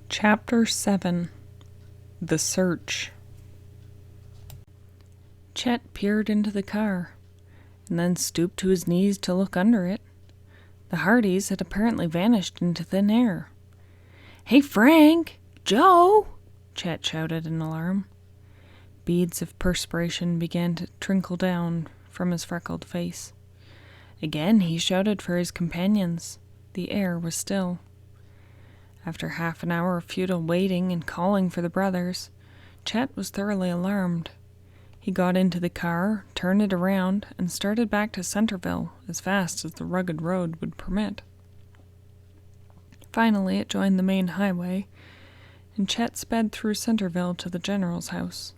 Chapter 7. The Search. Chet peered into the car, and then stooped to his knees to look under it. The Hardys had apparently vanished into thin air. "Hey, Frank! Joe!" Chet shouted in alarm. Beads of perspiration began to trickle down from his freckled face. Again he shouted for his companions. The air was still. After half an hour of futile waiting and calling for the brothers, Chet was thoroughly alarmed. He got into the car, turned it around, and started back to Centerville as fast as the rugged road would permit. Finally it joined the main highway, and Chet sped through Centerville to the general's house.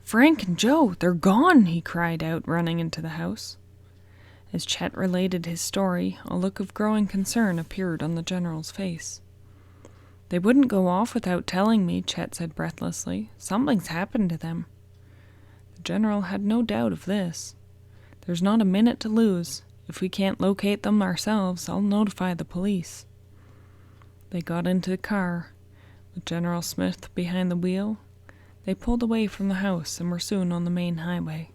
"Frank and Joe, they're gone!" he cried out, running into the house. As Chet related his story, a look of growing concern appeared on the general's face. "They wouldn't go off without telling me," Chet said breathlessly. "Something's happened to them." The general had no doubt of this. "There's not a minute to lose. If we can't locate them ourselves, I'll notify the police." They got into the car. With General Smith behind the wheel, they pulled away from the house and were soon on the main highway.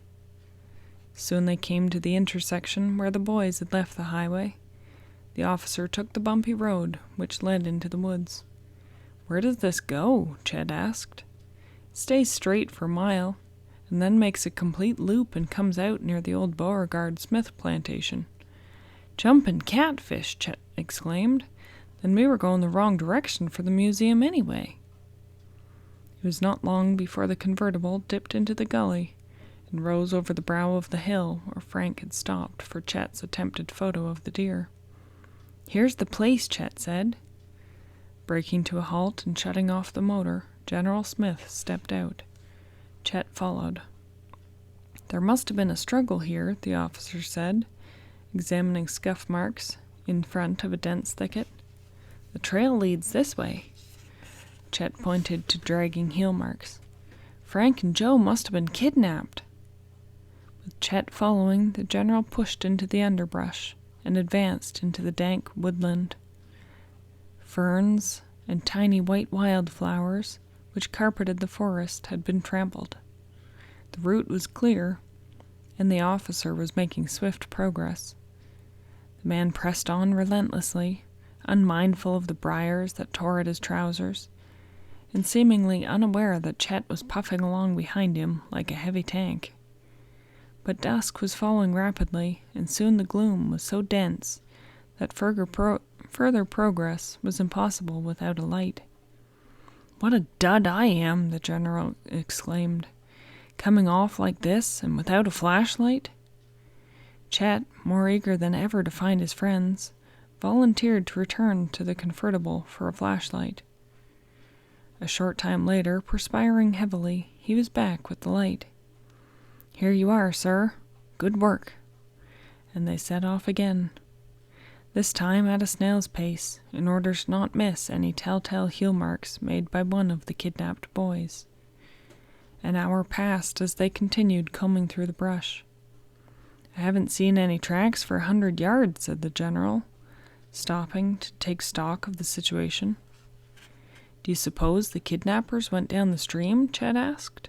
Soon they came to the intersection where the boys had left the highway. The officer took the bumpy road, which led into the woods. "Where does this go?" Chet asked. "It stays straight for a mile, and then makes a complete loop and comes out near the old Beauregard Smith plantation." "Jumpin' catfish!" Chet exclaimed. "Then we were going the wrong direction for the museum anyway." It was not long before the convertible dipped into the gully and rose over the brow of the hill where Frank had stopped for Chet's attempted photo of the deer. "Here's the place," Chet said. Braking to a halt and shutting off the motor, General Smith stepped out. Chet followed. "There must have been a struggle here," the officer said, examining scuff marks in front of a dense thicket. "The trail leads this way." Chet pointed to dragging heel marks. "Frank and Joe must have been kidnapped." With Chet following, the general pushed into the underbrush and advanced into the dank woodland. Ferns and tiny white wildflowers, which carpeted the forest, had been trampled. The route was clear, and the officer was making swift progress. The man pressed on relentlessly, unmindful of the briars that tore at his trousers, and seemingly unaware that Chet was puffing along behind him like a heavy tank. But dusk was falling rapidly, and soon the gloom was so dense that further progress was impossible without a light. "What a dud I am!" the general exclaimed. "Coming off like this and without a flashlight?" Chet, more eager than ever to find his friends, volunteered to return to the convertible for a flashlight. A short time later, perspiring heavily, he was back with the light. "Here you are, sir. Good work." And they set off again, this time at a snail's pace, in order to not miss any telltale heel marks made by one of the kidnapped boys. An hour passed as they continued combing through the brush. "I haven't seen any tracks for 100 yards," said the general, stopping to take stock of the situation. "Do you suppose the kidnappers went down the stream?" Chet asked.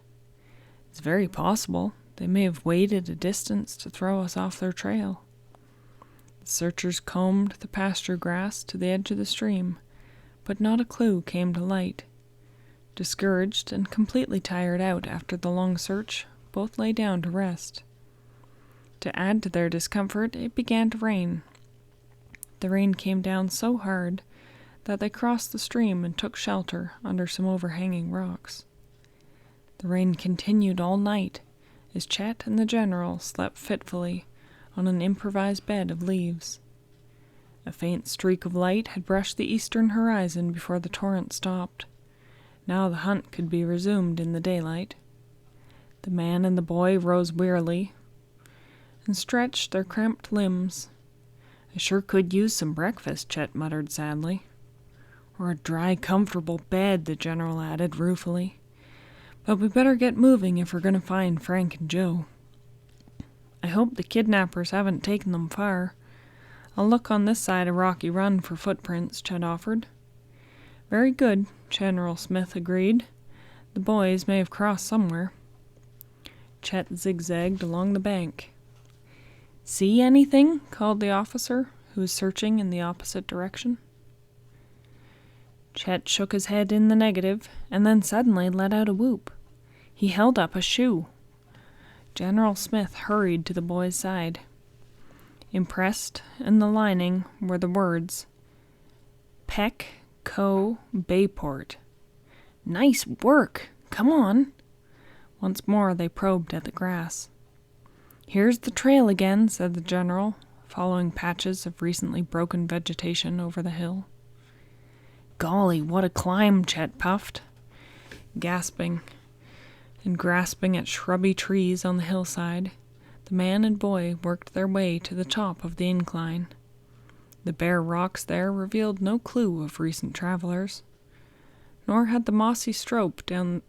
"It's very possible. They may have waded a distance to throw us off their trail." The searchers combed the pasture grass to the edge of the stream, but not a clue came to light. Discouraged and completely tired out after the long search, both lay down to rest. To add to their discomfort, it began to rain. The rain came down so hard that they crossed the stream and took shelter under some overhanging rocks. The rain continued all night, as Chet and the general slept fitfully on an improvised bed of leaves. A faint streak of light had brushed the eastern horizon before the torrent stopped. Now the hunt could be resumed in the daylight. The man and the boy rose wearily and stretched their cramped limbs. "I sure could use some breakfast," Chet muttered sadly. "Or a dry, comfortable bed," the general added ruefully. "But we better get moving if we're going to find Frank and Joe." "I hope the kidnappers haven't taken them far. I'll look on this side of Rocky Run for footprints," Chet offered. "Very good," General Smith agreed. "The boys may have crossed somewhere." Chet zigzagged along the bank. "See anything?" called the officer, who was searching in the opposite direction. Chet shook his head in the negative, and then suddenly let out a whoop. He held up a shoe. General Smith hurried to the boy's side. Impressed in the lining were the words, "Peck Co. Bayport." "Nice work! Come on!" Once more they probed at the grass. "Here's the trail again," said the general, following patches of recently broken vegetation over the hill. "Golly, what a climb!" Chet puffed, gasping and grasping at shrubby trees on the hillside. The man and boy worked their way to the top of the incline. The bare rocks there revealed no clue of recent travelers, nor had the mossy slope down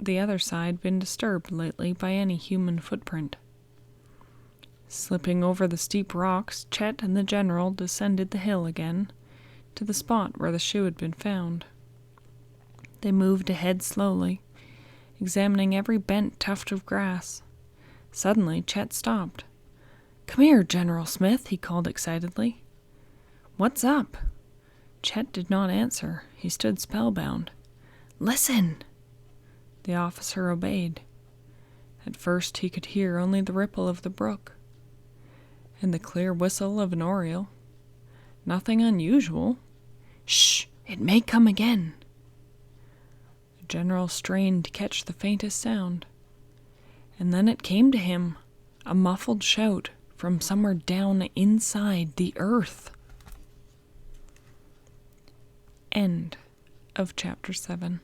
the other side been disturbed lately by any human footprint. Slipping over the steep rocks, Chet and the general descended the hill again to the spot where the shoe had been found. They moved ahead slowly, examining every bent tuft of grass. Suddenly, Chet stopped. "Come here, General Smith," he called excitedly. "What's up?" Chet did not answer. He stood spellbound. "Listen!" The officer obeyed. At first he could hear only the ripple of the brook and the clear whistle of an oriole. Nothing unusual. "Shh! It may come again." The general strained to catch the faintest sound. And then it came to him, a muffled shout from somewhere down inside the earth. End of chapter 7.